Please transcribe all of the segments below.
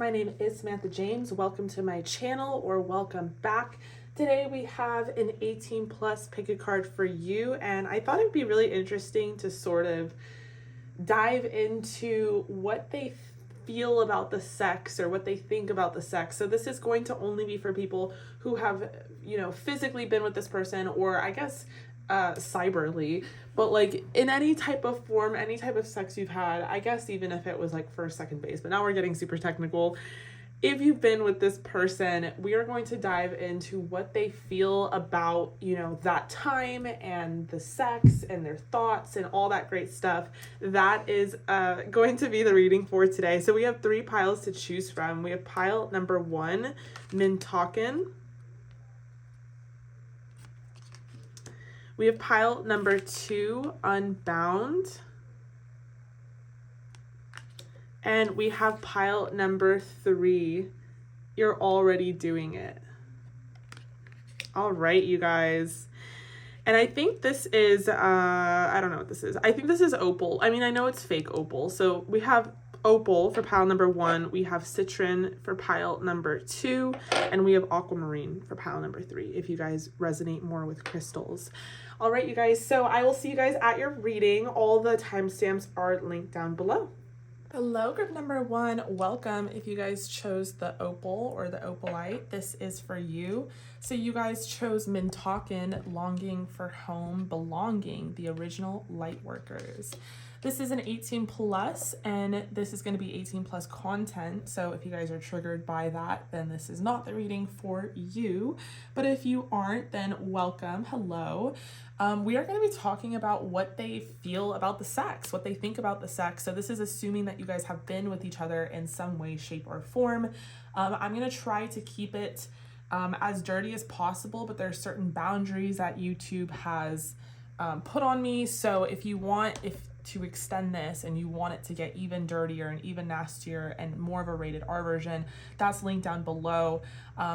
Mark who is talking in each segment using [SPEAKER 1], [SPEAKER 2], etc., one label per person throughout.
[SPEAKER 1] my name is Samantha James. Welcome to my channel, or welcome back. Today we have an 18 plus pick a card for you, and I thought it'd be really interesting to sort of dive into what they feel about the sex or what they think about the sex. So this is going to only be for people who have, physically been with this person, or I guess cyberly, but like in any type of form, any type of sex you've had, I guess even if it was like first, second base, but now we're getting super technical. If you've been with this person, we are going to dive into what they feel about, that time and the sex and their thoughts and all that great stuff. That is going to be the reading for today. So we have 3 piles to choose from. We have pile number 1, Mintalkin. We have pile number 2, Unbound. And we have pile number 3, You're Already Doing It. All right, you guys. And I think this is, I don't know what this is. I think this is opal. I mean, I know it's fake opal. So we have opal for pile number 1. We have citrine for pile number 2. And we have aquamarine for pile number 3, if you guys resonate more with crystals. All right, you guys. So I will see you guys at your reading. All the timestamps are linked down below. Hello, group number 1. Welcome. If you guys chose the opal or the opalite, this is for you. So you guys chose Mintalkin, Longing for Home, Belonging, the original light workers. This is an 18 plus, and this is going to be 18 plus content. So if you guys are triggered by that, then this is not the reading for you. But if you aren't, then welcome. Hello. We are going to be talking about what they feel about the sex, what they think about the sex. So this is assuming that you guys have been with each other in some way, shape, or form. I'm going to try to keep it as dirty as possible, but there are certain boundaries that YouTube has put on me. So if you want to extend this and you want it to get even dirtier and even nastier and more of a rated R version, that's linked down below.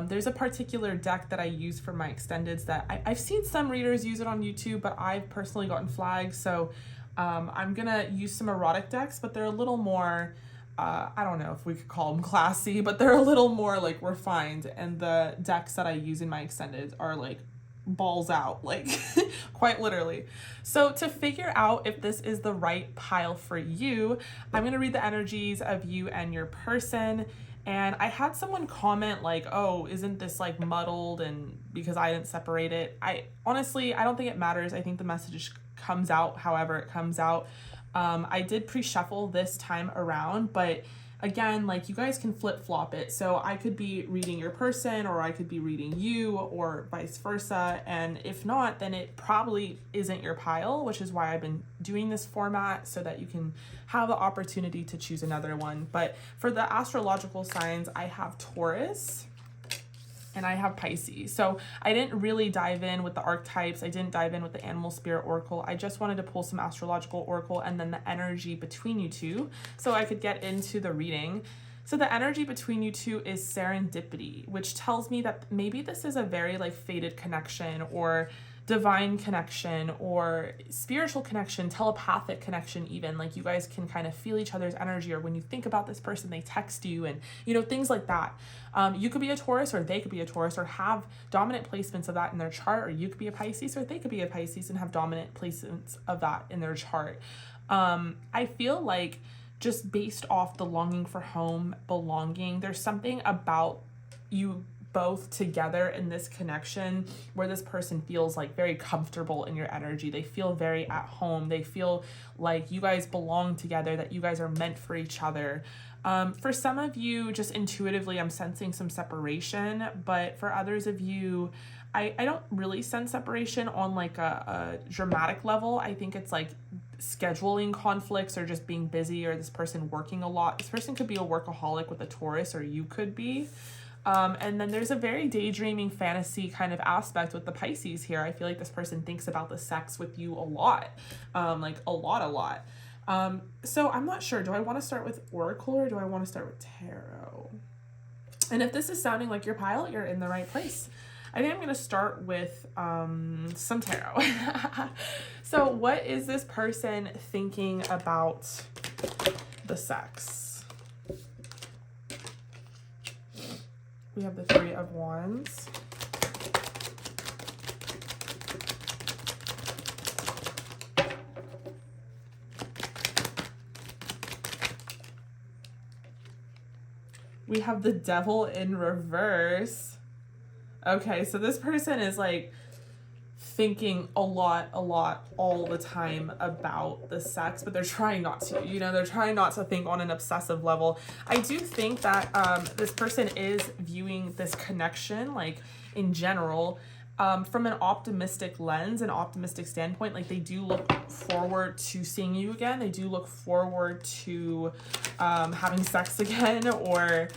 [SPEAKER 1] There's a particular deck that I use for my extendeds that I've seen some readers use it on YouTube, but I've personally gotten flagged. So I'm gonna use some erotic decks, but they're a little more, I don't know if we could call them classy, but they're a little more like refined. And the decks that I use in my extendeds are like balls out, like quite literally. So to figure out if this is the right pile for you, I'm going to read the energies of you and your person. And I had someone comment like, oh, isn't this like muddled, and because I didn't separate it. I honestly don't think it matters. I think the message comes out however it comes out. I did pre-shuffle this time around, but again, like you guys can flip-flop it. So I could be reading your person, or I could be reading you, or vice versa. And if not, then it probably isn't your pile, which is why I've been doing this format, so that you can have the opportunity to choose another one. But for the astrological signs, I have Taurus and I have Pisces. So I didn't really dive in with the archetypes. I didn't dive in with the animal spirit oracle. I just wanted to pull some astrological oracle and then the energy between you two so I could get into the reading. So the energy between you two is serendipity, which tells me that maybe this is a very like fated connection, or divine connection, or spiritual connection, telepathic connection even. Like you guys can kind of feel each other's energy, or when you think about this person, they text you, and things like that. You could be a Taurus, or they could be a Taurus, or have dominant placements of that in their chart, or you could be a Pisces, or they could be a Pisces and have dominant placements of that in their chart. I feel like just based off the longing for home, belonging, there's something about you both together in this connection where this person feels like very comfortable in your energy. They feel very at home. They feel like you guys belong together, that you guys are meant for each other. For some of you, just intuitively, I'm sensing some separation, but for others of you, I don't really sense separation on like a dramatic level. I think it's like scheduling conflicts, or just being busy, or this person working a lot. This person could be a workaholic with a Taurus, or you could be. And then there's a very daydreaming fantasy kind of aspect with the Pisces here. I feel like this person thinks about the sex with you a lot, like a lot. So I'm not sure. Do I want to start with Oracle, or do I want to start with Tarot? And if this is sounding like your pile, you're in the right place. I think I'm going to start with some tarot. So what is this person thinking about the sex? We have the Three of Wands. We have the Devil in reverse. Okay, so this person is like thinking a lot all the time about the sex, but they're trying not to, you know, they're trying not to think on an obsessive level. I do think that this person is viewing this connection, like in general, from an optimistic lens, an optimistic standpoint. Like they do look forward to seeing you again. They do look forward to having sex again, or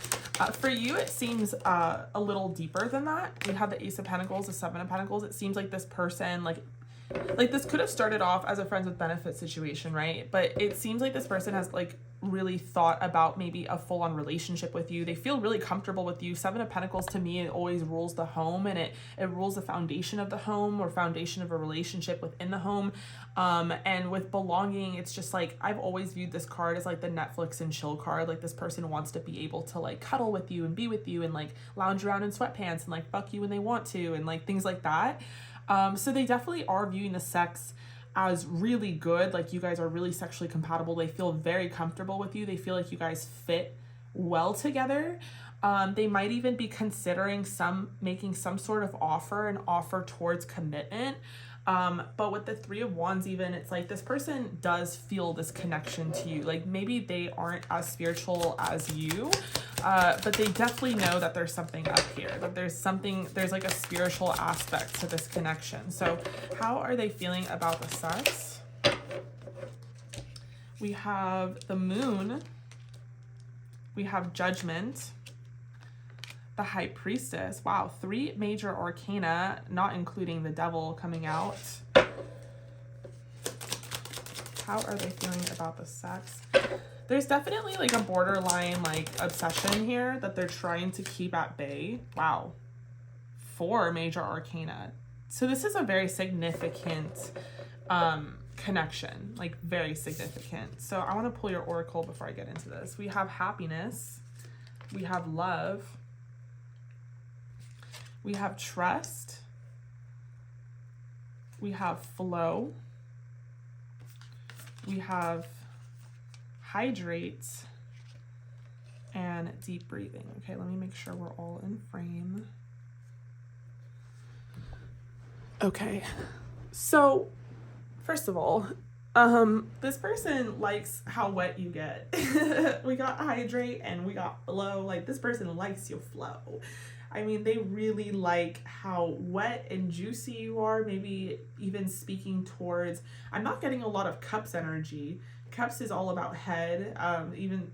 [SPEAKER 1] for you, it seems a little deeper than that. We have the Ace of Pentacles, the Seven of Pentacles. It seems like this person, like this could have started off as a friends with benefits situation, right? But it seems like this person has like really thought about maybe a full-on relationship with you. They feel really comfortable with you. Seven of Pentacles, to me, it always rules the home, and it rules the foundation of the home, or foundation of a relationship within the home. And with belonging, it's just like, I've always viewed this card as like the Netflix and chill card. Like this person wants to be able to like cuddle with you and be with you and like lounge around in sweatpants and like fuck you when they want to and like things like that. So they definitely are viewing the sex as really good. Like you guys are really sexually compatible. They feel very comfortable with you. They feel like you guys fit well together. They might even be considering making some sort of offer, an offer towards commitment. But with the Three of Wands, even, it's like this person does feel this connection to you. Like maybe they aren't as spiritual as you, but they definitely know that there's something up here, that there's like a spiritual aspect to this connection. So how are they feeling about the sex? We have the Moon. We have Judgment. The High Priestess. Wow, 3 major arcana, not including the Devil coming out. How are they feeling about the sex? There's definitely like a borderline like obsession here that they're trying to keep at bay. Wow, 4 major arcana. So this is a very significant connection, like very significant. So I want to pull your oracle before I get into this. We have Happiness. We have Love. We have Trust. We have Flow. We have Hydrate and Deep Breathing. Okay, let me make sure we're all in frame. Okay, so first of all, this person likes how wet you get. We got Hydrate and we got Flow. Like this person likes your flow. I mean, they really like how wet and juicy you are. Maybe even speaking towards, I'm not getting a lot of Cups energy. Cups is all about head,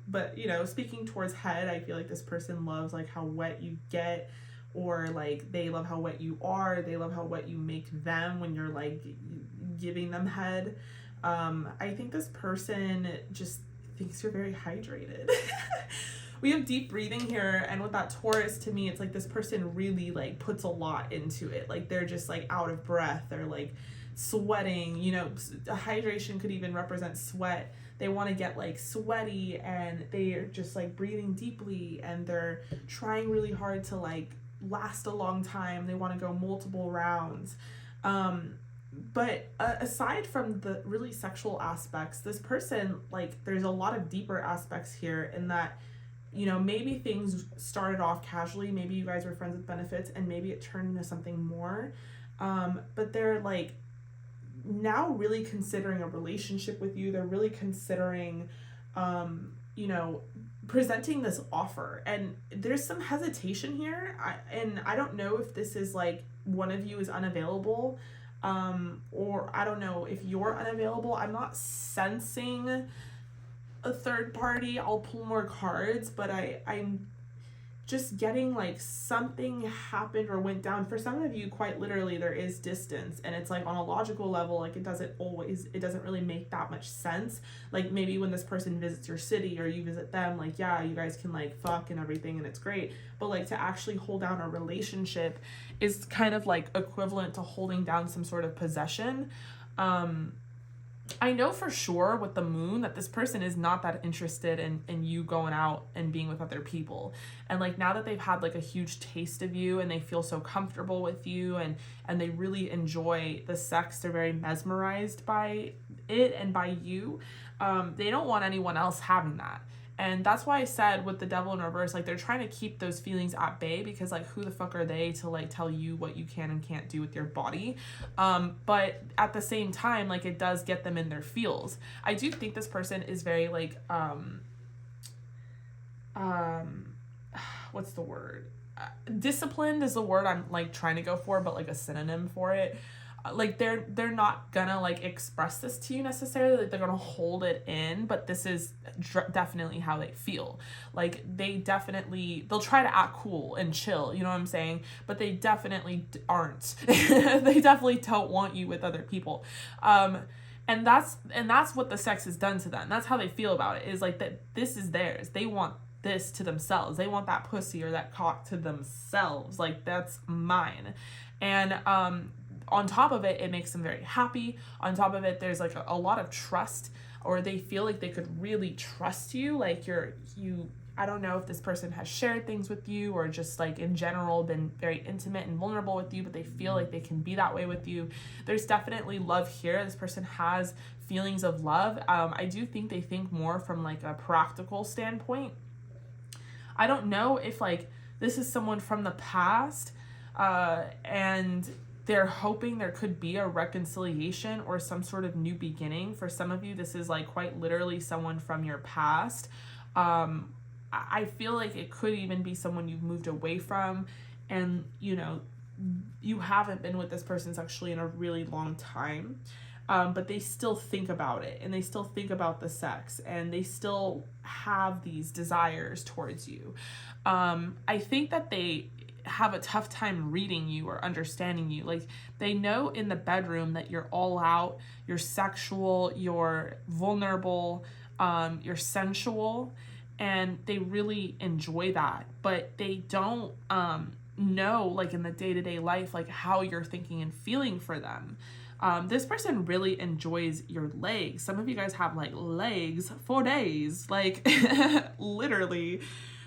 [SPEAKER 1] but you know, speaking towards head, I feel like this person loves like how wet you get, or like they love how wet you are. They love how wet you make them when you're like giving them head. I think this person just thinks you're very hydrated. We have Deep Breathing here, and with that Taurus, to me, it's like this person really like puts a lot into it. Like they're just like out of breath. They're like sweating, you know, hydration could even represent sweat. They want to get like sweaty, and they're just like breathing deeply, and they're trying really hard to like last a long time. They want to go multiple rounds. But aside from the really sexual aspects, this person, like there's a lot of deeper aspects here in that, you know, maybe things started off casually. Maybe you guys were friends with benefits and maybe it turned into something more. But they're like now really considering a relationship with you. They're really considering, you know, presenting this offer. And there's some hesitation here. I don't know if this is like one of you is unavailable, or I don't know if you're unavailable. I'm not sensing a third party. I'll pull more cards, but I'm just getting like something happened or went down. For some of you, quite literally, there is distance, and it's like on a logical level, like it doesn't really make that much sense. Like maybe when this person visits your city or you visit them, like yeah, you guys can like fuck and everything and it's great, but like to actually hold down a relationship is kind of like equivalent to holding down some sort of possession. I know for sure with the moon that this person is not that interested in you going out and being with other people. And like now that they've had like a huge taste of you and they feel so comfortable with you and they really enjoy the sex, they're very mesmerized by it and by you. They don't want anyone else having that. And that's why I said with the devil in reverse, like they're trying to keep those feelings at bay because like who the fuck are they to like tell you what you can and can't do with your body. But at the same time, like it does get them in their feels. I do think this person is very like, what's the word? Disciplined is the word I'm like trying to go for, but like a synonym for it. Like they're not gonna like express this to you necessarily, like they're gonna hold it in, but this is definitely how they feel. Like they'll try to act cool and chill, you know what I'm saying, but they definitely aren't. They definitely don't want you with other people. And that's what the sex has done to them. That's how they feel about it, is like that this is theirs. They want this to themselves. They want that pussy or that cock to themselves. Like that's mine. And on top of it, it makes them very happy. On top of it, there's like a lot of trust, or they feel like they could really trust you. Like I don't know if this person has shared things with you or just like in general been very intimate and vulnerable with you, but they feel like they can be that way with you. There's definitely love here. This person has feelings of love. I do think they think more from like a practical standpoint. I don't know if like this is someone from the past and they're hoping there could be a reconciliation or some sort of new beginning. For some of you, this is like quite literally someone from your past. I feel like it could even be someone you've moved away from, and you know, you haven't been with this person sexually in a really long time. But they still think about it, and they still think about the sex, and they still have these desires towards you. I think that they have a tough time reading you or understanding you. Like they know in the bedroom that you're all out, you're sexual, you're vulnerable, you're sensual, and they really enjoy that, but they don't know like in the day-to-day life like how you're thinking and feeling for them. This person really enjoys your legs. Some of you guys have like legs for days, like literally.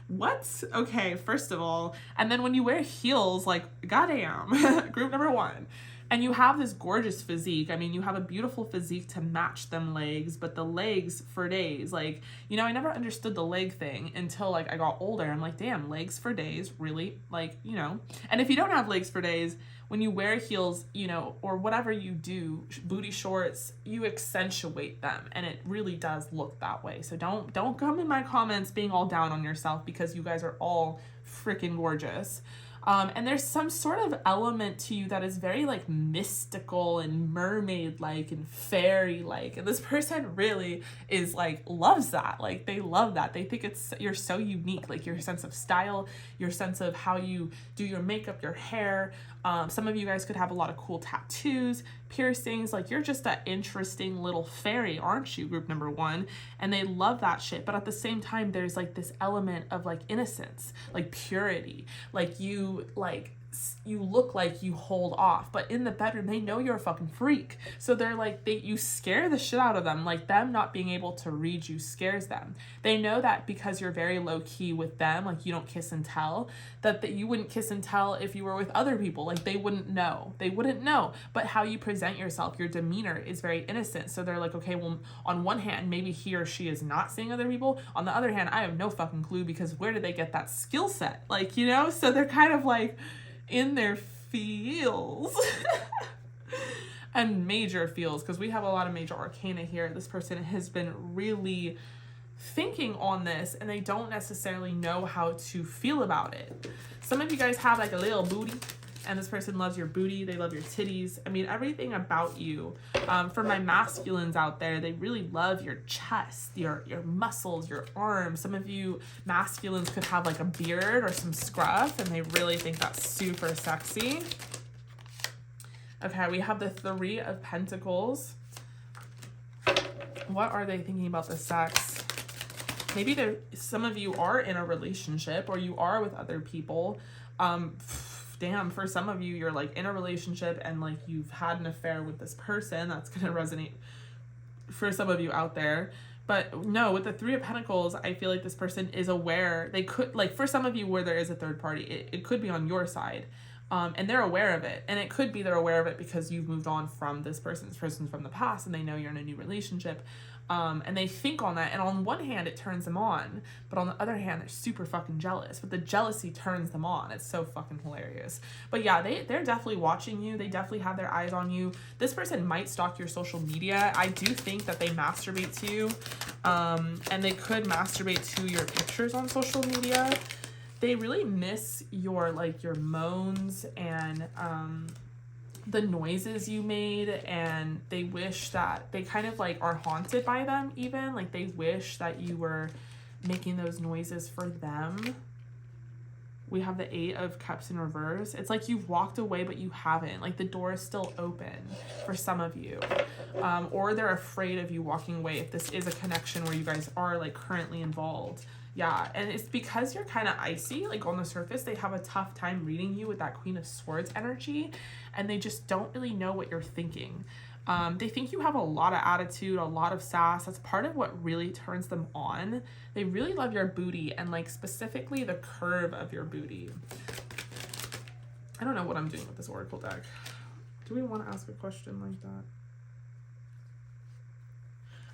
[SPEAKER 1] What? Okay, first of all, and then when you wear heels, like goddamn, group number one. And you have this gorgeous physique. I mean, you have a beautiful physique to match them legs, but the legs for days, like, you know, I never understood the leg thing until like I got older. I'm like, damn, legs for days, really? Like, you know, and if you don't have legs for days, when you wear heels, you know, or whatever you do, booty shorts, you accentuate them, and it really does look that way. So don't come in my comments being all down on yourself, because you guys are all freaking gorgeous. And there's some sort of element to you that is very like mystical and mermaid-like and fairy-like. And this person really is like, loves that. Like they love that. They think you're so unique, like your sense of style, your sense of how you do your makeup, your hair. Some of you guys could have a lot of cool tattoos, piercings. Like you're just an interesting little fairy, aren't you, group number one? And they love that shit. But at the same time, there's like this element of like innocence, like purity. Like you look like you hold off, but in the bedroom they know you're a fucking freak. So they're like, you scare the shit out of them. Like them not being able to read you scares them. They know that because you're very low key with them, like you don't kiss and tell, that you wouldn't kiss and tell if you were with other people. Like they wouldn't know. But how you present yourself, your demeanor is very innocent. So they're like, okay, well, on one hand, maybe he or she is not seeing other people. On the other hand, I have no fucking clue, because where did they get that skill set? Like, you know, so they're kind of like in their feels and major feels, because we have a lot of major arcana here. This person has been really thinking on this, and they don't necessarily know how to feel about it. Some of you guys have like a little booty, and this person loves your booty. They love your titties. I mean, everything about you. For my masculines out there, they really love your chest, your muscles, your arms. Some of you masculines could have like a beard or some scruff, and they really think that's super sexy. Okay, we have the Three of Pentacles. What are they thinking about the sex? Maybe some of you are in a relationship, or you are with other people. Damn, for some of you, you're like in a relationship and like you've had an affair with this person. That's going to resonate for some of you out there. But no, with the Three of Pentacles, I feel like this person is aware. They could, like, for some of you where there is a third party, it could be on your side. And they're aware of it. And it could be they're aware of it because you've moved on from this person's from the past, and they know you're in a new relationship. And they think on that. And on one hand, it turns them on. But on the other hand, they're super fucking jealous. But the jealousy turns them on. It's so fucking hilarious. But yeah, they're definitely watching you. They definitely have their eyes on you. This person might stalk your social media. I do think that they masturbate to you. And they could masturbate to your pictures on social media. They really miss your, like, your moans and the noises you made, and they wish that they kind of like are haunted by them even. Like, they wish that you were making those noises for them. We have the Eight of Cups in reverse. It's like you've walked away, but you haven't. Like, the door is still open for some of you. Or they're afraid of you walking away if this is a connection where you guys are, like, currently involved. Yeah, and it's because you're kind of icy, like, on the surface. They have a tough time reading you with that Queen of Swords energy, and they just don't really know what you're thinking. They think you have a lot of attitude, a lot of sass. That's part of what really turns them on. They really love your booty, and, like, specifically the curve of your booty. I don't know what I'm doing with this Oracle deck. Do we want to ask a question like that?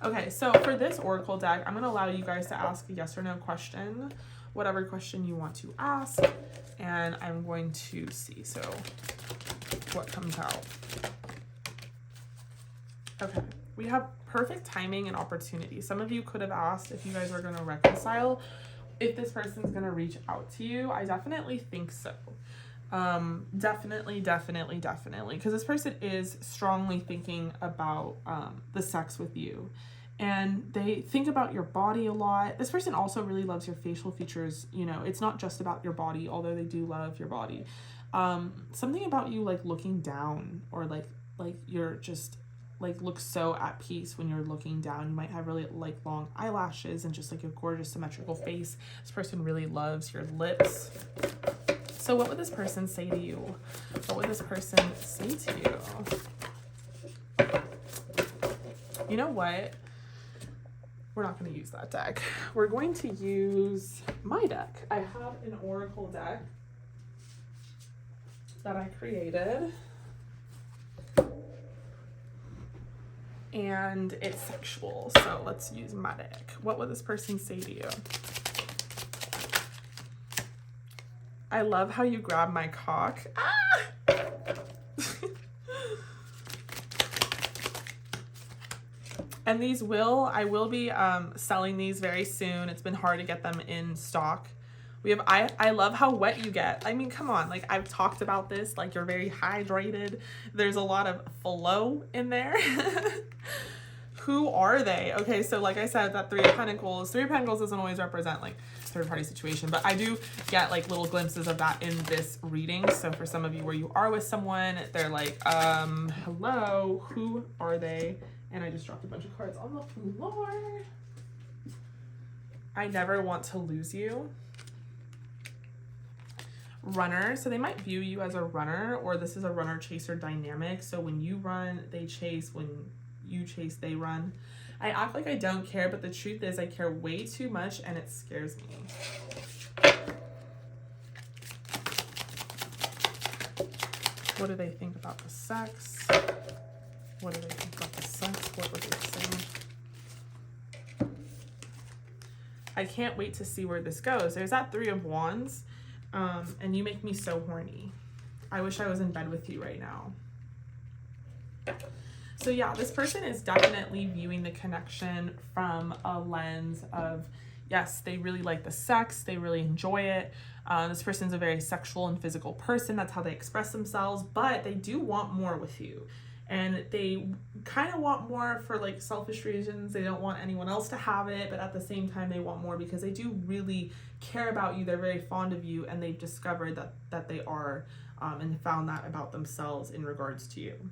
[SPEAKER 1] Okay, so for this Oracle deck, I'm going to allow you guys to ask a yes or no question, whatever question you want to ask, and I'm going to see, so what comes out. Okay, we have perfect timing and opportunity. Some of you could have asked if you guys are going to reconcile, if this person's going to reach out to you. I definitely think so. Definitely, because this person is strongly thinking about the sex with you, and they think about your body a lot. This person also really loves your facial features. You know, it's not just about your body, although they do love your body. Something about you, like, looking down, or like you're just, like, look so at peace when you're looking down. You might have really, like, long eyelashes and just, like, a gorgeous symmetrical face. This person really loves your lips. So what would this person say to you? What would this person say to you? You know what? We're not going to use that deck. We're going to use my deck. I have an Oracle deck that I created. And it's sexual. So let's use my deck. What would this person say to you? I love how you grab my cock. Ah! And these I will be selling these very soon. It's been hard to get them in stock. We have, I love how wet you get. I mean, come on, like, I've talked about this, like, you're very hydrated. There's a lot of flow in there. Who are they? Okay, so like I said, that Three of Pentacles doesn't always represent, like, third party situation, but I do get, like, little glimpses of that in this reading. So for some of you where you are with someone, they're like, hello, who are they? And I just dropped a bunch of cards on the floor. I never want to lose you. Runner, so they might view you as a runner, or this is a runner chaser dynamic. So when you run, they chase. When you chase, they run. I act like I don't care, but the truth is I care way too much, and it scares me. What do they think about the sex? What do they think about the sex? What would they say? I can't wait to see where this goes. There's that Three of Wands, and you make me so horny. I wish I was in bed with you right now. So yeah, this person is definitely viewing the connection from a lens of, yes, they really like the sex, they really enjoy it. This person's a very sexual and physical person. That's how they express themselves, but they do want more with you. And they kind of want more for, like, selfish reasons. They don't want anyone else to have it, but at the same time, they want more because they do really care about you. They're very fond of you, and they've discovered that they are, and found that about themselves in regards to you.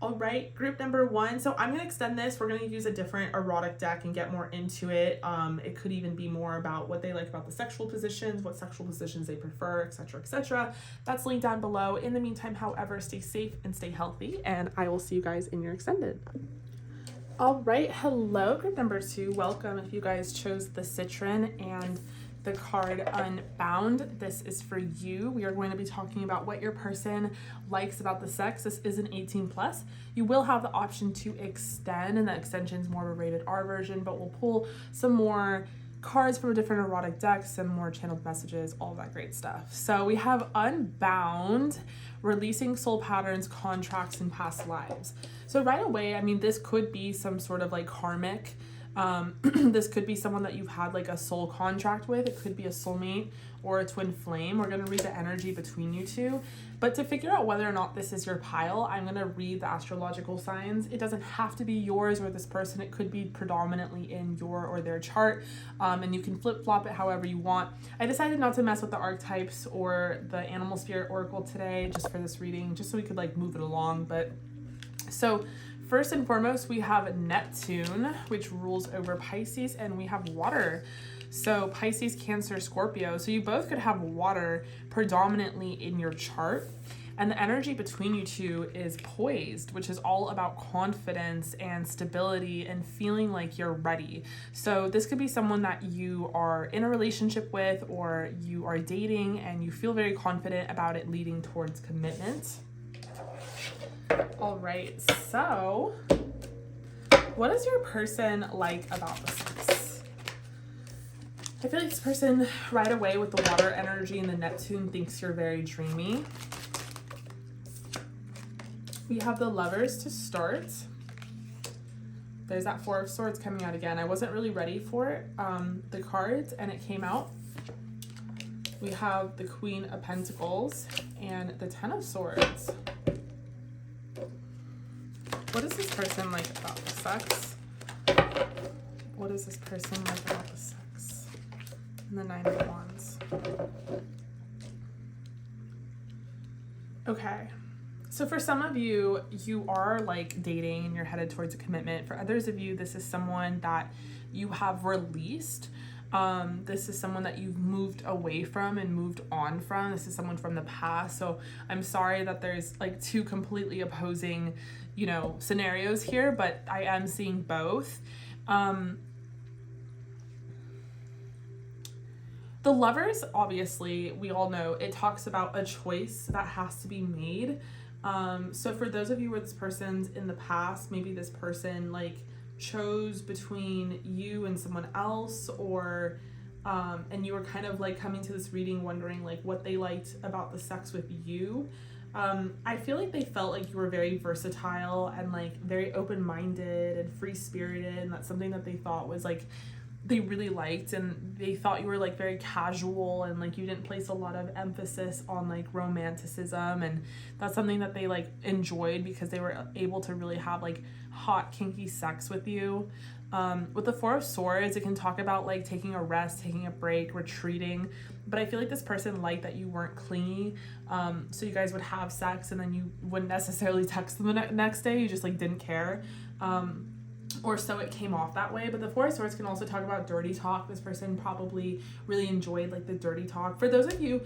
[SPEAKER 1] All right, group number 1. So I'm going to extend this. We're going to use a different erotic deck and get more into it. It could even be more about what they like about the sexual positions, what sexual positions they prefer, etc., etc. That's linked down below. In the meantime, however, stay safe and stay healthy, and I will see you guys in your extended. All right, hello group number 2. Welcome if you guys chose the CITRINE and the card Unbound. This is for you. We are going to be talking about what your person likes about the sex. This is an 18 plus. You will have the option to extend, and the extension is more of a rated R version, but we'll pull some more cards from a different erotic deck, some more channeled messages, all that great stuff. So we have Unbound, releasing soul patterns, contracts, and past lives. So right away, I mean, this could be some sort of like karmic. This could be someone that you've had like a soul contract with. It could be a soulmate or a twin flame. We're going to read the energy between you two. But to figure out whether or not this is your pile, I'm going to read the astrological signs. It doesn't have to be yours or this person. It could be predominantly in your or their chart. And you can flip-flop it however you want. I decided not to mess with the archetypes or the animal spirit oracle today just for this reading, just so we could like move it along. But so first and foremost, we have Neptune, which rules over Pisces, and we have water. So Pisces, Cancer, Scorpio. So you both could have water predominantly in your chart. And the energy between you two is poised, which is all about confidence and stability and feeling like you're ready. So this could be someone that you are in a relationship with or you are dating and you feel very confident about it leading towards commitment. All right, so what is your person like about the sex? I feel like this person right away with the water energy and the Neptune thinks you're very dreamy. We have the Lovers to start. There's that Four of Swords coming out again. I wasn't really ready for it, the cards, and it came out. We have the Queen of Pentacles and the Ten of Swords. What is this person like about the sex? What is this person like about the sex? And the Nine of Wands. Okay. So for some of you, you are like dating and you're headed towards a commitment. For others of you, this is someone that you have released. This is someone that you've moved away from and moved on from. This is someone from the past. So I'm sorry that there's like two completely opposing, you know, scenarios here, but I am seeing both. The Lovers, obviously, we all know it talks about a choice that has to be made. So for those of you where this person's in the past, maybe this person like chose between you and someone else, or and you were kind of like coming to this reading wondering like what they liked about the sex with you. I feel like they felt like you were very versatile and like very open-minded and free-spirited, and that's something that they thought was like they really liked, and they thought you were like very casual and like you didn't place a lot of emphasis on like romanticism, and that's something that they like enjoyed because they were able to really have like hot kinky sex with you. With the Four of Swords, it can talk about like taking a rest, taking a break, retreating, but I feel like this person liked that you weren't clingy. So you guys would have sex and then you wouldn't necessarily text them the next day, you just like didn't care. Or so it came off that way. But the Four of Swords can also talk about dirty talk. This person probably really enjoyed like the dirty talk. For those of you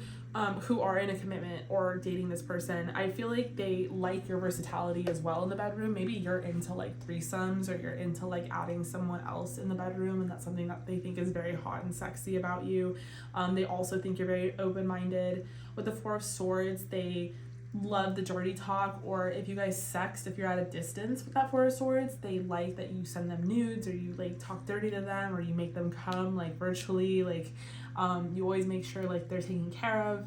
[SPEAKER 1] who are in a commitment or dating this person, I feel like they like your versatility as well in the bedroom. Maybe you're into like threesomes, or you're into like adding someone else in the bedroom, and that's something that they think is very hot and sexy about you. They also think you're very open-minded. With the Four of Swords, they love the dirty talk, or if you guys sext, if you're at a distance with that Four of Swords, they like that you send them nudes, or you like talk dirty to them, or you make them come like virtually, like you always make sure like they're taken care of.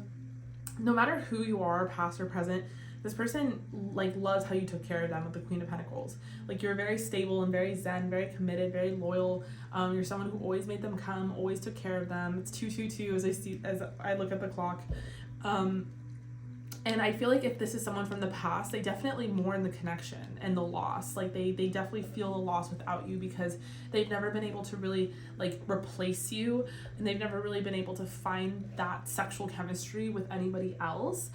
[SPEAKER 1] No matter who you are, past or present, this person like loves how you took care of them with the Queen of Pentacles. Like you're very stable and very zen, very committed, very loyal. You're someone who always made them come, always took care of them. It's 222 as I look at the clock. And I feel like if this is someone from the past, they definitely mourn the connection and the loss. Like they definitely feel the loss without you, because they've never been able to really like replace you, and they've never really been able to find that sexual chemistry with anybody else.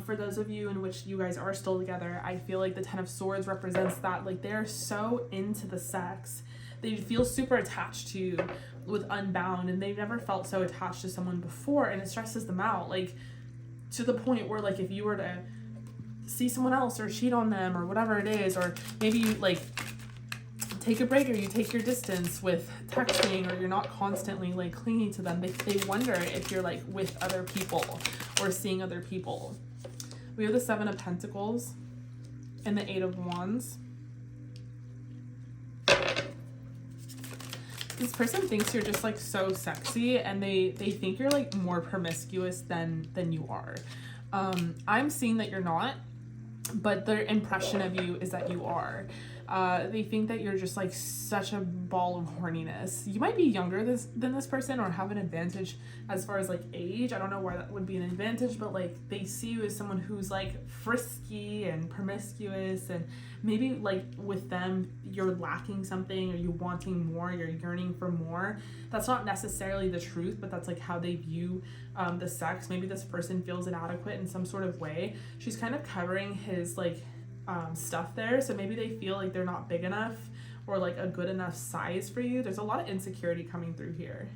[SPEAKER 1] For those of you in which you guys are still together, I feel like the Ten of Swords represents that. Like they're so into the sex. They feel super attached to you with Unbound, and they've never felt so attached to someone before, and it stresses them out. Like, to the point where like if you were to see someone else or cheat on them or whatever it is, or maybe you like take a break, or you take your distance with texting, or you're not constantly like clinging to them. They wonder if you're like with other people or seeing other people. We have the 7 of Pentacles and the 8 of Wands. This person thinks you're just like so sexy, and they think you're like more promiscuous than you are. I'm seeing that you're not, but their impression of you is that you are. They think that you're just like such a ball of horniness. You might be younger than this person, or have an advantage as far as like age. I don't know why that would be an advantage, but like they see you as someone who's like frisky and promiscuous, and maybe like with them you're lacking something, or you're wanting more, you're yearning for more. That's not necessarily the truth, but that's like how they view the sex. Maybe this person feels inadequate in some sort of way. She's kind of covering his like stuff there, so maybe they feel like they're not big enough or like a good enough size for you. There's a lot of insecurity coming through here.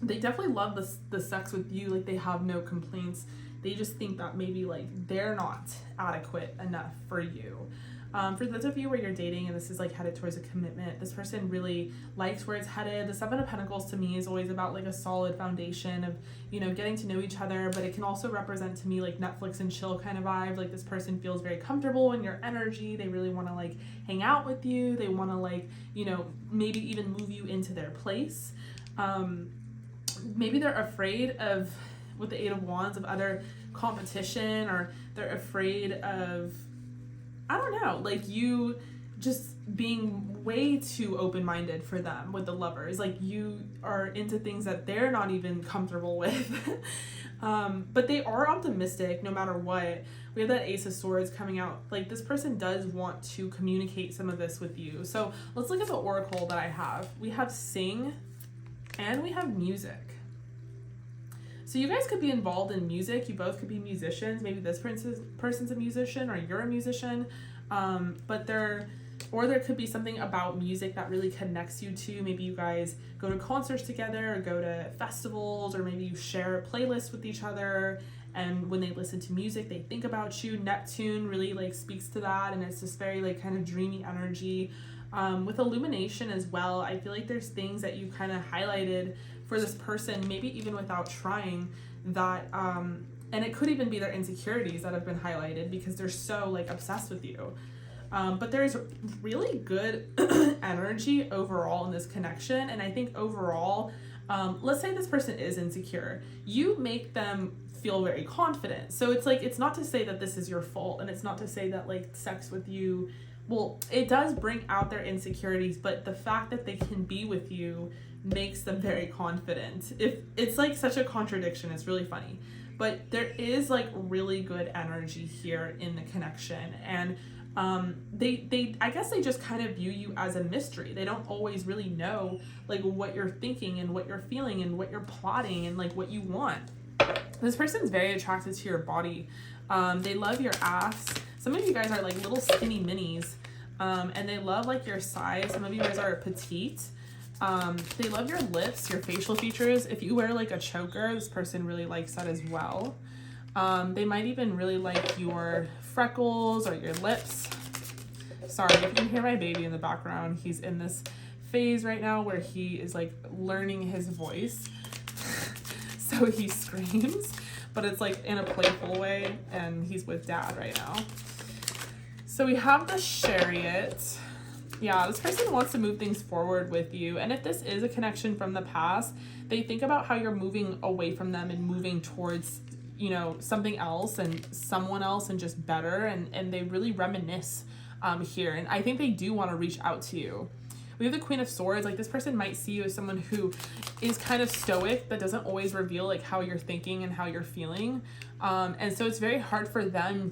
[SPEAKER 1] They definitely love the sex with you, like they have no complaints. They just think that maybe like they're not adequate enough for you. For those of you where you're dating and this is like headed towards a commitment, this person really likes where it's headed. The 7 of Pentacles to me is always about like a solid foundation of, you know, getting to know each other, but it can also represent to me like Netflix and chill kind of vibe. Like this person feels very comfortable in your energy. They really want to like hang out with you. They want to like, you know, maybe even move you into their place. Maybe they're afraid of, with the 8 of Wands, of other competition, or they're afraid of, I don't know, like you just being way too open-minded for them with the Lovers. Like you are into things that they're not even comfortable with. But they are optimistic no matter what. We have that Ace of Swords coming out. Like this person does want to communicate some of this with you. So let's look at the Oracle that I have. We have Sing and we have Music. So you guys could be involved in music. You both could be musicians. Maybe this person's a musician, or you're a musician. But there could be something about music that really connects you two. Maybe you guys go to concerts together, or go to festivals, or maybe you share a playlist with each other. And when they listen to music, they think about you. Neptune really like speaks to that, and it's this very like kind of dreamy energy. With Illumination as well, I feel like there's things that you kind of highlighted for this person, maybe even without trying, that and it could even be their insecurities that have been highlighted because they're so like obsessed with you. But there's really good energy overall in this connection, and I think overall, let's say this person is insecure, you make them feel very confident. So it's like, it's not to say that this is your fault, and it's not to say that like sex with you, well, it does bring out their insecurities, but the fact that they can be with you makes them very confident. If it's like such a contradiction, it's really funny, but there is like really good energy here in the connection. And they I guess they just kind of view you as a mystery. They don't always really know like what you're thinking and what you're feeling and what you're plotting and like what you want. This person's very attracted to your body. They love your ass. Some of you guys are like little skinny minis, and they love like your size. Some of you guys are petite. They love your lips, your facial features. If you wear like a choker, this person really likes that as well. They might even really like your freckles or your lips. Sorry if you can hear my baby in the background. He's in this phase right now where he is like learning his voice. So he screams, but it's like in a playful way, and he's with dad right now. So we have the Chariot. Yeah, this person wants to move things forward with you. And if this is a connection from the past, they think about how you're moving away from them and moving towards, you know, something else and someone else and just better. And they really reminisce here. And I think they do want to reach out to you. We have the Queen of Swords. Like this person might see you as someone who is kind of stoic, that doesn't always reveal like how you're thinking and how you're feeling. And so it's very hard for them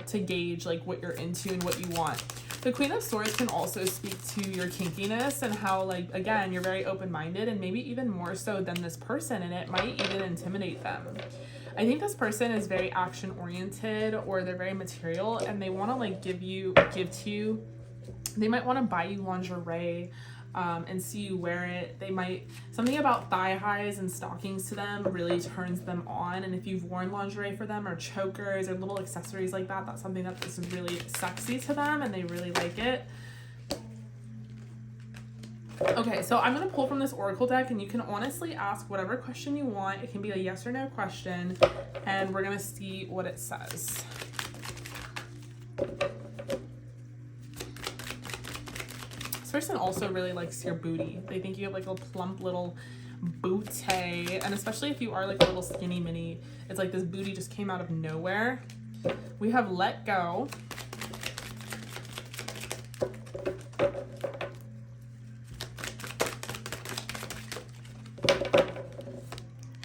[SPEAKER 1] to gauge like what you're into and what you want. The Queen of Swords can also speak to your kinkiness and how like, again, you're very open-minded and maybe even more so than this person, and it might even intimidate them. I think this person is very action-oriented, or they're very material, and they want to like give to you. They might want to buy you lingerie. and see you wear it. They might, something about thigh highs and stockings to them really turns them on. And if you've worn lingerie for them or chokers or little accessories like that, that's something that is really sexy to them and they really like it. Okay, so I'm going to pull from this Oracle deck and you can honestly ask whatever question you want. It can be a yes or no question and we're going to see what it says. This person also really likes your booty. They think you have like a plump little booty, and especially if you are like a little skinny mini, it's like this booty just came out of nowhere. We have let go.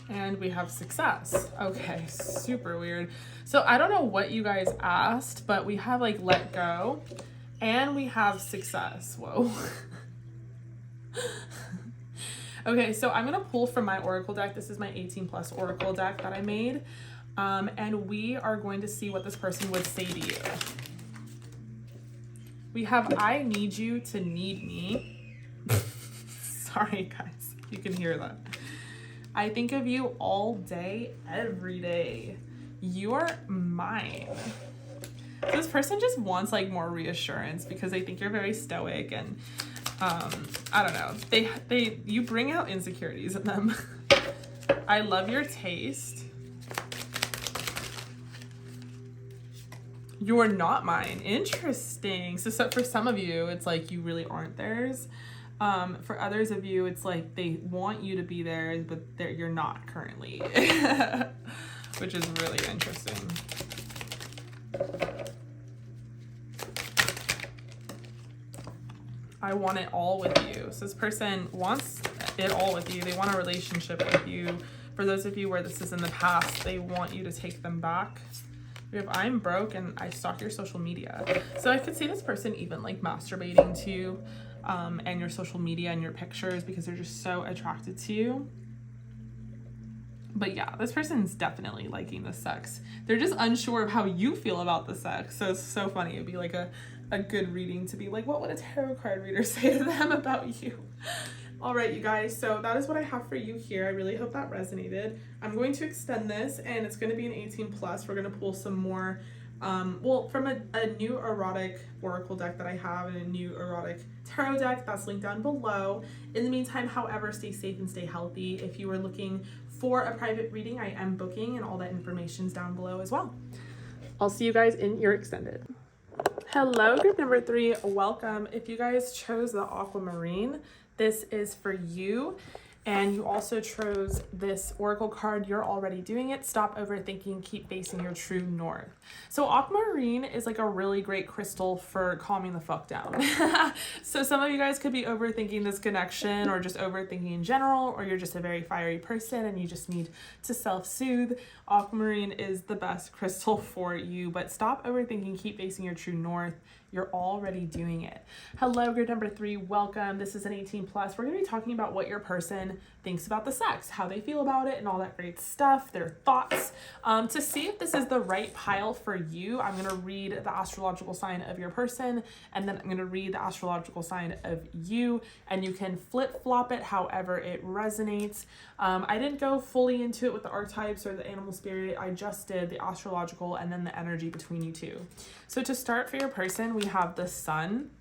[SPEAKER 1] And we have success. Okay, super weird. So I don't know what you guys asked, but we have like let go. And we have success. Whoa. Okay, so I'm going to pull from my Oracle deck. This is my 18+ Oracle deck that I made. And we are going to see what this person would say to you. We have, I need you to need me. Sorry, guys. You can hear that. I think of you all day, every day. You're mine. This person just wants like more reassurance because they think you're very stoic and I don't know. You bring out insecurities in them. I love your taste. You're not mine. Interesting. So for some of you, it's like you really aren't theirs. For others of you, it's like they want you to be theirs, but you're not currently, which is really interesting. I want it all with you. So this person wants it all with you. They want a relationship with you. For those of you where this is in the past, they want you to take them back. We have I'm broke and I stalk your social media. So I could see this person even like masturbating to you and your social media and your pictures because they're just so attracted to you. But yeah, this person's definitely liking the sex. They're just unsure of how you feel about the sex. So it's so funny. It'd be like a good reading to be like, what would a tarot card reader say to them about you? All right, you guys. So that is what I have for you here. I really hope that resonated. I'm going to extend this and it's going to be an 18+. We're going to pull some more, well, from a new erotic oracle deck that I have and a new erotic tarot deck that's linked down below. In the meantime, however, stay safe and stay healthy. If you are looking for a private reading, I am booking and all that information is down below as well. I'll see you guys in your extended. Hello, group number 3. Welcome. If you guys chose the aquamarine, this is for you. And you also chose this oracle card, you're already doing it. Stop overthinking, keep facing your true north. So aquamarine is like a really great crystal for calming the fuck down. So some of you guys could be overthinking this connection or just overthinking in general, or you're just a very fiery person and you just need to self-soothe. Aquamarine is the best crystal for you, but stop overthinking, keep facing your true north. You're already doing it. Hello, group number 3. Welcome. This is an 18+. We're going to be talking about what your person thinks about the sex, how they feel about it, and all that great stuff, their thoughts. To see if this is the right pile for you, I'm going to read the astrological sign of your person, and then I'm going to read the astrological sign of you, and you can flip-flop it however it resonates. I didn't go fully into it with the archetypes or the animal spirit. I just did the astrological and then the energy between you two. So to start for your person, we have the sun,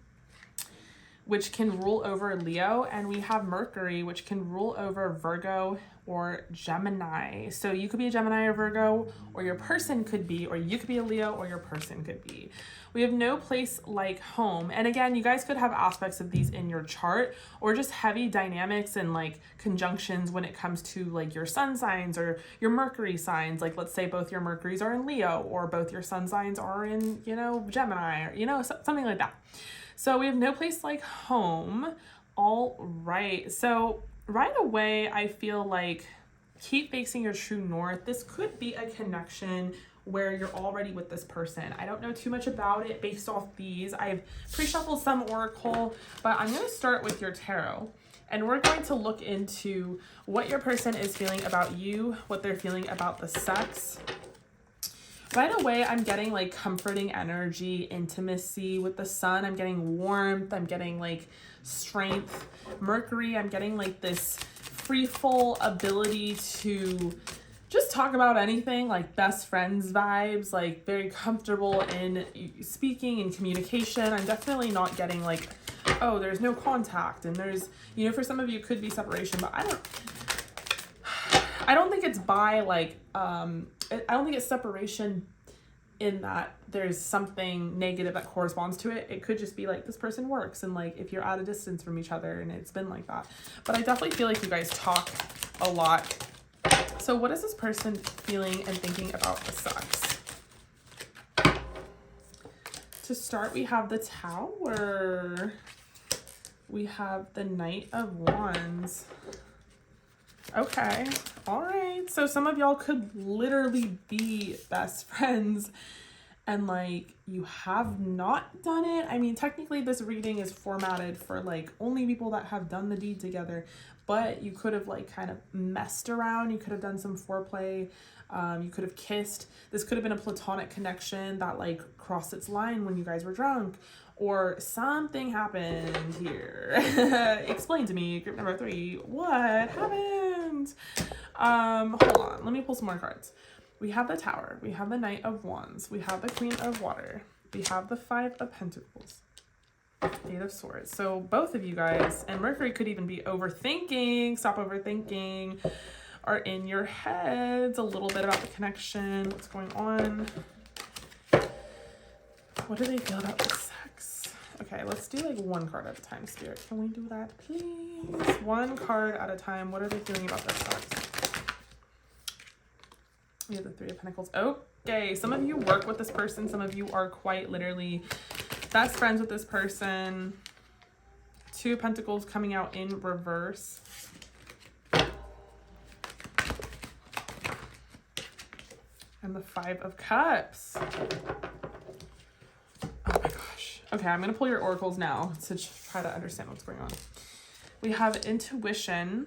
[SPEAKER 1] which can rule over Leo, and we have Mercury, which can rule over Virgo or Gemini. So you could be a Gemini or Virgo, or your person could be, or you could be a Leo, or your person could be. We have no place like home. And again, you guys could have aspects of these in your chart, or just heavy dynamics and like conjunctions when it comes to like your sun signs or your Mercury signs. Like let's say both your Mercuries are in Leo, or both your sun signs are in, Gemini, or, something like that. So we have no place like home. All right. So right away, I feel like keep facing your true north. This could be a connection where you're already with this person. I don't know too much about it based off these. I've pre-shuffled some oracle, but I'm going to start with your tarot. And we're going to look into what your person is feeling about you, what they're feeling about the sex. Right away, I'm getting like comforting energy, intimacy with the sun. I'm getting warmth. I'm getting like strength. Mercury, I'm getting like this freeful ability to just talk about anything, like best friends vibes, like very comfortable in speaking and communication. I'm definitely not getting like, oh, there's no contact, and there's, you know, for some of you it could be separation, but I don't think it's by like, I don't think it's separation in that there's something negative that corresponds to it. It could just be like this person works, and like if you're at a distance from each other, and it's been like that. But I definitely feel like you guys talk a lot. So what is this person feeling and thinking about the sex? To start, we have the Tower. We have the Knight of Wands. Okay, all right. So some of y'all could literally be best friends, and like you have not done it. I mean, technically this reading is formatted for like only people that have done the deed together, but you could have like kind of messed around. You could have done some foreplay. You could have kissed. This could have been a platonic connection that like crossed its line when you guys were drunk, or something happened here. Explain to me, group number 3, what happened? Hold on, let me pull some more cards. We have the Tower, we have the Knight of Wands, we have the Queen of Water, we have the 5 of Pentacles, 8 of Swords. So both of you guys, and Mercury could even be overthinking, stop overthinking, are in your heads a little bit about the connection, what's going on. What do they feel about the sex? Okay, let's do like one card at a time, Spirit. Can we do that, please? One card at a time. What are they feeling about their sex? We have the 3 of Pentacles. Okay, some of you work with this person. Some of you are quite literally best friends with this person. 2 of Pentacles coming out in reverse. And the 5 of Cups. Oh my gosh. Okay, I'm going to pull your oracles now to try to understand what's going on. We have intuition.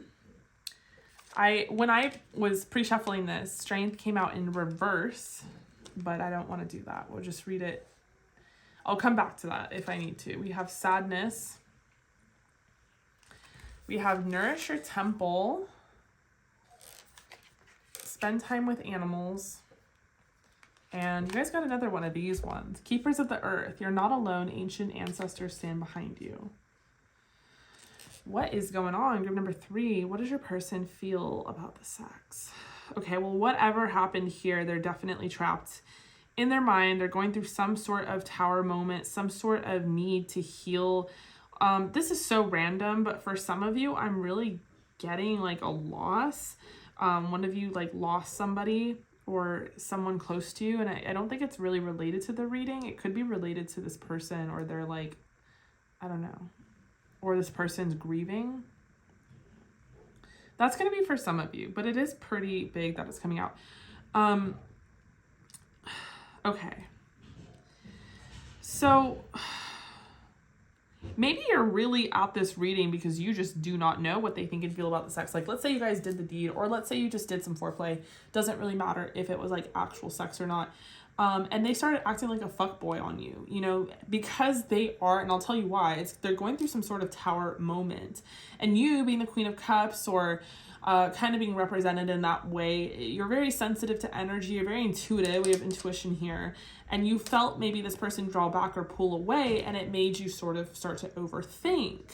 [SPEAKER 1] When I was pre-shuffling this, strength came out in reverse, but I don't want to do that. We'll just read it. I'll come back to that if I need to. We have sadness. We have nourish your temple. Spend time with animals. And you guys got another one of these ones. Keepers of the earth. You're not alone. Ancient ancestors stand behind you. What is going on? Group number 3. What does your person feel about the sex? Okay, well, whatever happened here, they're definitely trapped in their mind. They're going through some sort of Tower moment, some sort of need to heal. This is so random, but for some of you, I'm really getting like a loss. One of you like lost somebody or someone close to you, and I don't think it's really related to the reading. It could be related to this person, or they're like, I don't know, or this person's grieving. That's going to be for some of you, but it is pretty big that it's coming out. Okay. So maybe you're really at this reading because you just do not know what they think and feel about the sex. Like, let's say you guys did the deed, or let's say you just did some foreplay. Doesn't really matter if it was like actual sex or not. And they started acting like a fuckboy on you, you know, because they are, and I'll tell you why. They're going through some sort of Tower moment. And you being the Queen of Cups, or kind of being represented in that way, you're very sensitive to energy. You're very intuitive. We have intuition here. And you felt maybe this person draw back or pull away, and it made you sort of start to overthink.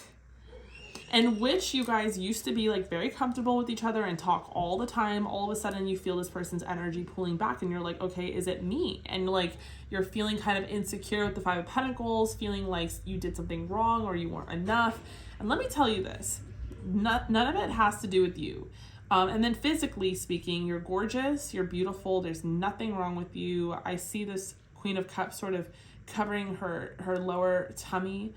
[SPEAKER 1] In which you guys used to be like very comfortable with each other and talk all the time. All of a sudden you feel this person's energy pulling back, and you're like, okay, is it me? And like you're feeling kind of insecure with the 5 of Pentacles, feeling like you did something wrong or you weren't enough. And let me tell you this, none of it has to do with you. And then physically speaking, you're gorgeous, you're beautiful, there's nothing wrong with you. I see this Queen of Cups sort of covering her lower tummy.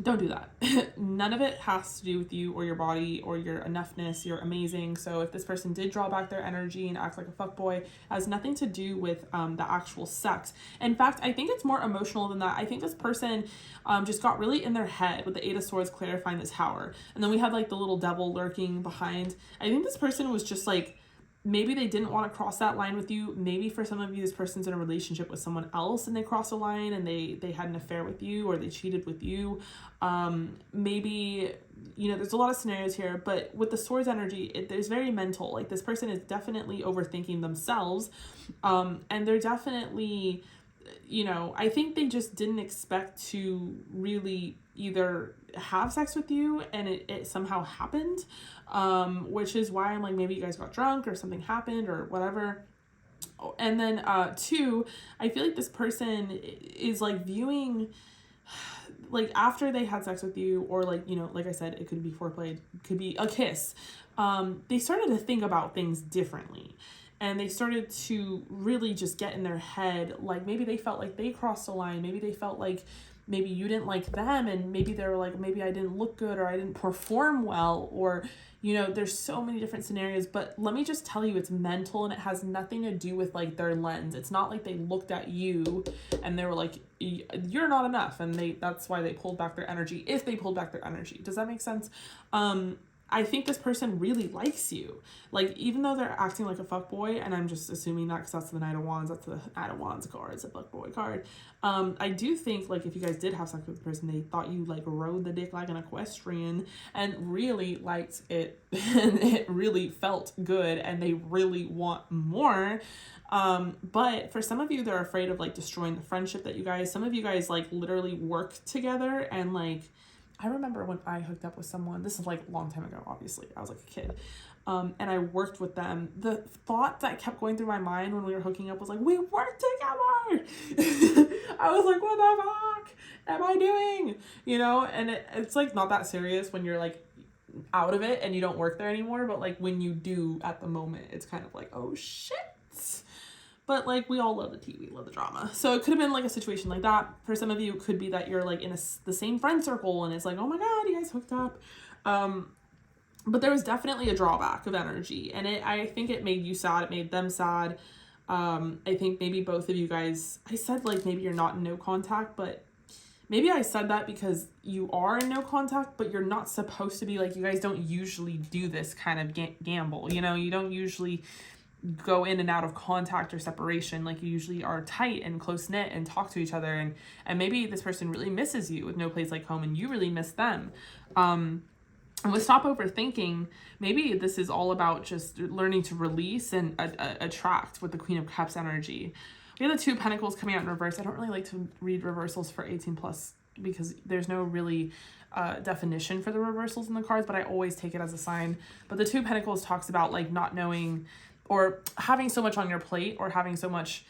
[SPEAKER 1] Don't do that. None of it has to do with you or your body or your enoughness. You're amazing. So if this person did draw back their energy and act like a fuckboy, it has nothing to do with the actual sex. In fact, I think it's more emotional than that. I think this person just got really in their head with the 8 of Swords clarifying the Tower. And then we had like the little devil lurking behind. I think this person was just like maybe they didn't want to cross that line with you. Maybe for some of you, this person's in a relationship with someone else and they crossed a line and they had an affair with you, or they cheated with you. Maybe, you know, there's a lot of scenarios here, but with the Swords energy, there's very mental. Like, this person is definitely overthinking themselves. And they're definitely, you know, I think they just didn't expect to really either have sex with you and it somehow happened, which is why I'm like, maybe you guys got drunk or something happened or whatever. And then 2, I feel like this person is like viewing, like, after they had sex with you, or like, you know, like I said, it could be foreplay, it could be a kiss, they started to think about things differently. And they started to really just get in their head, like, maybe they felt like they crossed a line. Maybe they felt like maybe you didn't like them, and maybe they were like, maybe I didn't look good, or I didn't perform well, or, you know, there's so many different scenarios. But let me just tell you, it's mental, and it has nothing to do with like their lens. It's not like they looked at you and they were like, you're not enough, and that's why they pulled back their energy, if they pulled back their energy. Does that make sense? I think this person really likes you. Like, even though they're acting like a fuckboy, and I'm just assuming that because that's the Knight of Wands, that's the Knight of Wands card, it's a fuckboy card. I do think, like, if you guys did have sex with the person, they thought you, like, rode the dick like an equestrian and really liked it, and it really felt good, and they really want more. But for some of you, they're afraid of, like, destroying the friendship that you guys, some of you guys, like, literally work together, and, like, I remember when I hooked up with someone, this is like a long time ago, obviously, I was like a kid, and I worked with them. The thought that kept going through my mind when we were hooking up was like, we work together. I was like, what the fuck am I doing? You know, and it's like not that serious when you're like out of it and you don't work there anymore, but like when you do at the moment, it's kind of like, oh shit. But like, we all love the tea, we love the drama. So it could have been like a situation like that. For some of you, it could be that you're like in the same friend circle and it's like, oh my God, you guys hooked up. But there was definitely a drawback of energy, and I think it made you sad. It made them sad. I think maybe both of you guys, I said like, maybe you're not in no contact, but maybe I said that because you are in no contact, but you're not supposed to be. Like, you guys don't usually do this kind of gamble. You know, you don't usually go in and out of contact or separation. Like, you usually are tight and close knit and talk to each other, and maybe this person really misses you with no place like home, and you really miss them. And with stop overthinking, maybe this is all about just learning to release and attract with the Queen of Cups energy. We have the 2 Pentacles coming out in reverse. I don't really like to read reversals for 18 plus because there's no really definition for the reversals in the cards, but I always take it as a sign. But the 2 Pentacles talks about like not knowing, or having so much on your plate, or having so much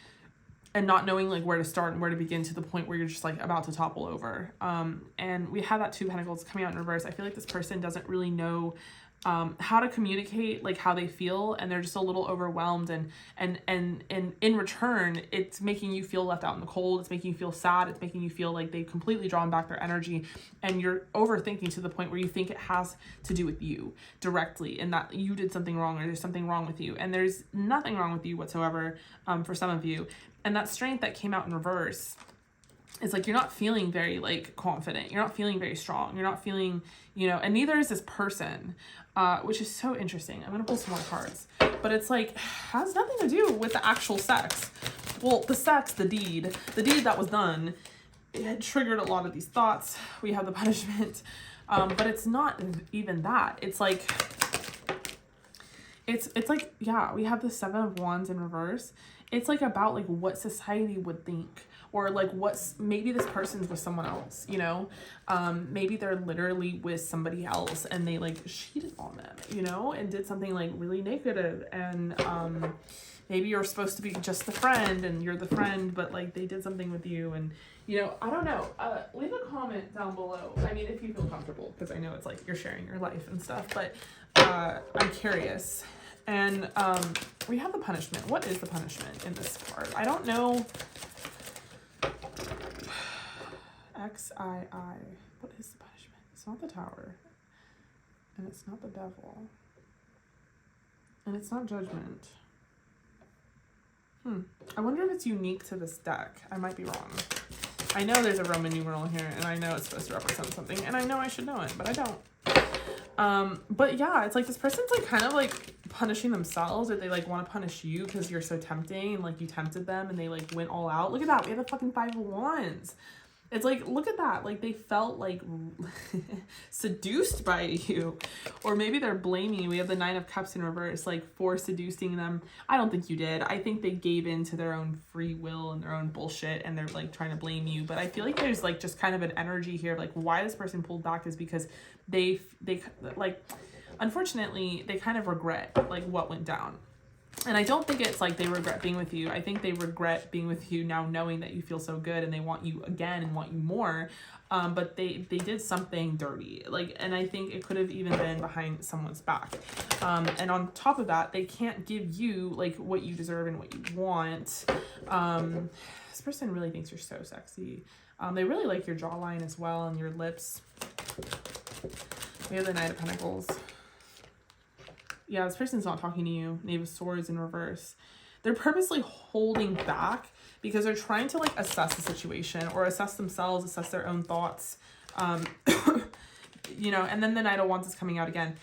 [SPEAKER 1] and not knowing like where to start and where to begin, to the point where you're just like about to topple over. And we have that 2 Pentacles coming out in reverse. I feel like this person doesn't really know how to communicate like how they feel, and they're just a little overwhelmed, and in return, it's making you feel left out in the cold. It's making you feel sad. It's making you feel like they've completely drawn back their energy, and you're overthinking to the point where you think it has to do with you directly, and that you did something wrong, or there's something wrong with you, and there's nothing wrong with you whatsoever. For some of you, and that strength that came out in reverse, it's like you're not feeling very like confident. You're not feeling very strong. You're not feeling, you know, and neither is this person, which is so interesting. I'm going to pull some more cards, but it's like, has nothing to do with the actual sex. Well, the sex, the deed that was done, it had triggered a lot of these thoughts. We have the punishment, but it's not even that. It's like, it's like, yeah, we have the 7 of Wands in reverse. It's like about like what society would think, or like what's, maybe this person's with someone else, you know, maybe they're literally with somebody else and they like cheated on them, you know, and did something like really negative, and maybe you're supposed to be just the friend and you're the friend, but like they did something with you, and you know, I don't know, leave a comment down below. I mean, if you feel comfortable, because I know it's like you're sharing your life and stuff, but I'm curious. And we have the punishment. What is the punishment in this card? I don't know. XII. What is the punishment? It's not the Tower. And it's not the Devil. And it's not Judgment. I wonder if it's unique to this deck. I might be wrong. I know there's a Roman numeral here, and I know it's supposed to represent something, and I know I should know it, but I don't. But yeah, it's like this person's like kind of like punishing themselves, or they like want to punish you because you're so tempting and like you tempted them and they like went all out. Look at that. We have the fucking 5 of Wands. It's like, look at that. Like they felt like seduced by you, or maybe they're blaming you. We have the 9 of Cups in reverse, like for seducing them. I don't think you did. I think they gave in to their own free will and their own bullshit, and they're like trying to blame you. But I feel like there's like just kind of an energy here, like why this person pulled back is because they like, unfortunately, they kind of regret like what went down. And I don't think it's like they regret being with you. I think they regret being with you now, knowing that you feel so good and they want you again and want you more. But they did something dirty. Like, and I think it could have even been behind someone's back. And on top of that, they can't give you like what you deserve and what you want. This person really thinks you're so sexy. They really like your jawline as well and your lips. We have the Knight of Pentacles. Yeah, this person's not talking to you. Knave of Swords in reverse. They're purposely holding back because they're trying to like assess the situation or assess themselves, assess their own thoughts. You know, and then the Knight of Wands is coming out again.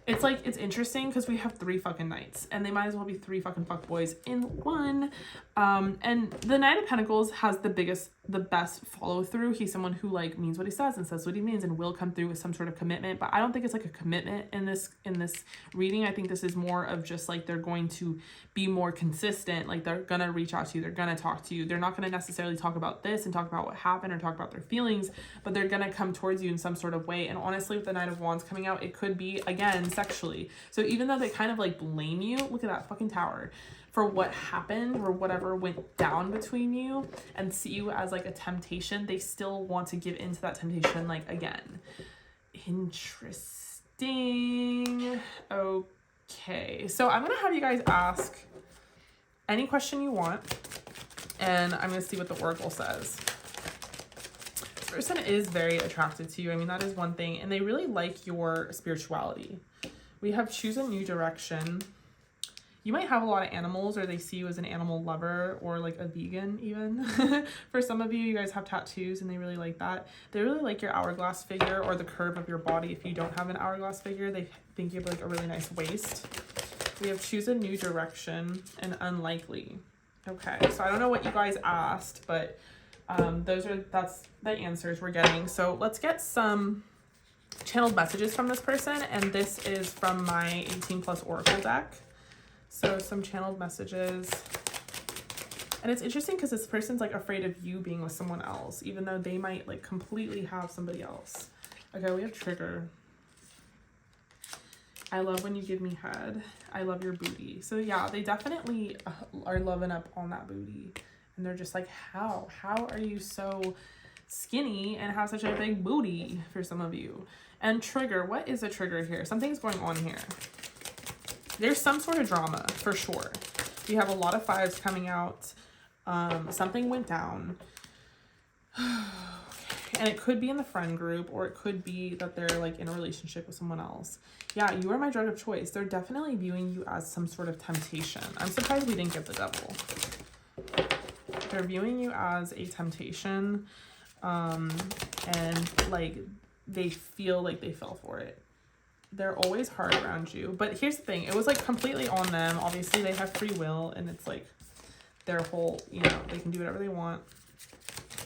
[SPEAKER 1] It's like, it's interesting because we have 3 fucking knights and they might as well be 3 fucking fuckboys in one. And the Knight of Pentacles has the best follow through. He's someone who like means what he says and says what he means and will come through with some sort of commitment. But I don't think it's like a commitment in this reading. I think this is more of just like they're going to be more consistent. Like they're gonna reach out to you. They're gonna talk to you. They're not gonna necessarily talk about this and talk about what happened or talk about their feelings, but they're gonna come towards you in some sort of way. And honestly, with the Knight of Wands coming out, it could be again sexually. So even though they kind of like blame you, look at that fucking Tower, for what happened or whatever went down between you and see you as like a temptation, they still want to give into that temptation like again. Interesting. Okay, so I'm gonna have you guys ask any question you want and I'm gonna see what the Oracle says. This person is very attracted to you. I mean, that is one thing, and they really like your spirituality. We have choose a new direction. You might have a lot of animals, or they see you as an animal lover or like a vegan even. For some of you, you guys have tattoos and they really like that. They really like your hourglass figure or the curve of your body. If you don't have an hourglass figure, they think you have like a really nice waist. We have choose a new direction and unlikely. Okay, so I don't know what you guys asked, but that's the answers we're getting. So let's get some channeled messages from this person, and this is from my 18+ Oracle deck. So some channeled messages. And it's interesting because this person's like afraid of you being with someone else, even though they might like completely have somebody else. Okay, we have trigger. I love when you give me head. I love your booty. So yeah, they definitely are loving up on that booty. And they're just like, how are you so skinny and have such a big booty for some of you? And trigger, what is a trigger here? Something's going on here. There's some sort of drama for sure. We have a lot of 5s coming out. Something went down. And it could be in the friend group, or it could be that they're like in a relationship with someone else. Yeah, you are my drug of choice. They're definitely viewing you as some sort of temptation. I'm surprised we didn't get the devil. They're viewing you as a temptation. And like they feel like they fell for it. They're always hard around you. But here's the thing. It was like completely on them. Obviously, they have free will, and it's like their whole, you know, they can do whatever they want.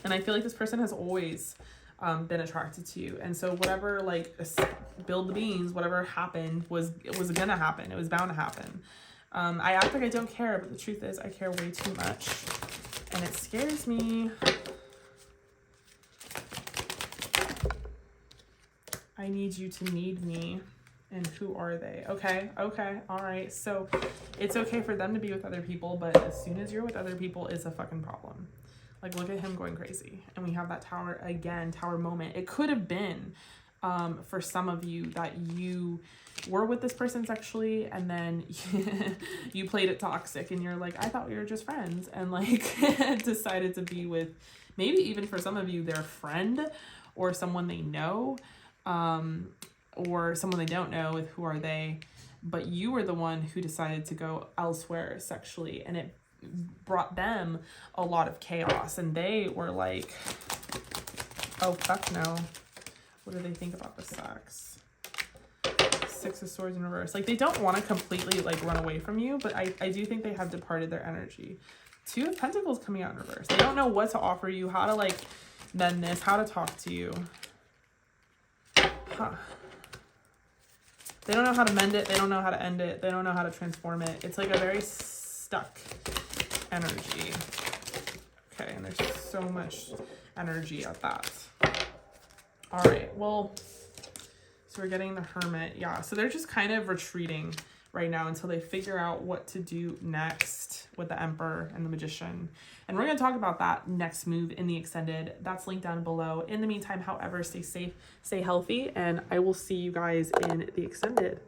[SPEAKER 1] And I feel like this person has always been attracted to you. And so whatever, like, spill the beans, whatever happened it was gonna happen. It was bound to happen. I act like I don't care, but the truth is I care way too much. And it scares me. I need you to need me. And who are they? Okay, all right. So it's okay for them to be with other people, but as soon as you're with other people, it's a fucking problem. Like, look at him going crazy. And we have that tower again, tower moment. It could have been for some of you that you were with this person sexually, and then you played it toxic, and you're like, I thought we were just friends, and like decided to be with, maybe even for some of you, their friend or someone they know. Or someone they don't know with who are they, but you were the one who decided to go elsewhere sexually, and it brought them a lot of chaos, and they were like, oh fuck no, what do they think about the sex? Six of Swords in reverse. Like, they don't want to completely, like, run away from you, but I do think they have departed their energy. Two of Pentacles coming out in reverse. They don't know what to offer you, how to, like, mend this, how to talk to you. Huh. They don't know how to mend it. They don't know how to end it. They don't know how to transform it. It's like a very stuck energy. Okay, and there's so much energy at that. All right, well, so we're getting the Hermit. Yeah, so they're just kind of retreating right now until they figure out what to do next with the Emperor and the Magician. And we're going to talk about that next move in the extended. That's linked down below. In the meantime, however, stay safe, stay healthy, and I will see you guys in the extended.